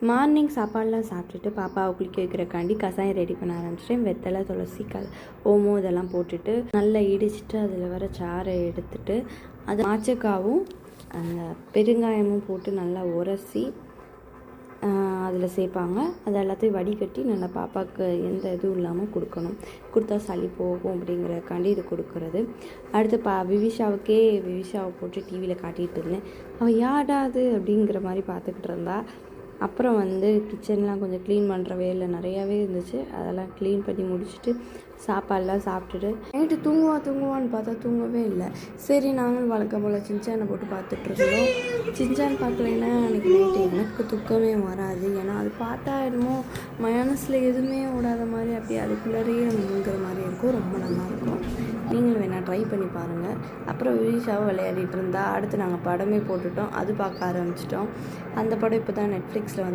Morning சாப்பாடெலாம் சாப்பிட்டுட்டு பாப்பாவை குளிக்க வைக்கிறக்காண்டி கசாயம் ரெடி பண்ண ஆரம்பிச்சிட்டேன். வெத்தலை, துளசி, ஓமம் இதெல்லாம் போட்டுட்டு நல்லா இடிச்சிட்டு அதில் வர சாறை எடுத்துட்டு அது ஆச்சக்காவும் அந்த பெருங்காயமும் போட்டு நல்லா உரசி அதில் சேர்ப்பாங்க. அது எல்லாத்தையும் வடிகட்டி நல்லா பாப்பாவுக்கு எந்த இதுவும் இல்லாமல் கொடுக்கணும். கொடுத்தா சளி போகும் அப்படிங்கிறதுக்காண்டி இது கொடுக்குறது. அடுத்து விவிஷாவை போட்டு டிவியில் காட்டிகிட்டு இருந்தேன். அவள் யாடாது அப்படிங்கிற மாதிரி பார்த்துக்கிட்டு இருந்தா. அப்புறம் கிச்சன்லாம் கொஞ்சம் க்ளீன் பண்ணுற வேலை நிறையாவே இருந்துச்சு. அதெல்லாம் க்ளீன் பண்ணி முடிச்சுட்டு சாப்பாடெலாம் சாப்பிட்டுட்டு நைட்டு தூங்குவான்னு பார்த்தா தூங்கவே இல்லை. சரி நாங்களும் வழக்கம் போல் சின்சானை போட்டு பார்த்துட்ருந்தோம். சின்சான் பார்க்கலைன்னா அன்றைக்கி நைட்டு எனக்கு தூக்கமே வராது. ஏன்னா அது பார்த்தா என்னமோ மனசில் எதுவுமே ஓடாத மாதிரி அப்படியே அதுக்குள்ளேயே முங்குற மாதிரி இருக்கும். ரொம்ப நல்லாயிருக்கும். நீங்களும் வேணால் ட்ரை பண்ணி பாருங்கள். அப்புறம் விவிஷாவை விளையாடிட்டு இருந்தா. அடுத்து நாங்கள் படமே போட்டுட்டோம். அது பார்க்க ஆரம்பிச்சிட்டோம். அந்த படம் இப்போ தான் நெட்ஃப்ளிக்ஸில்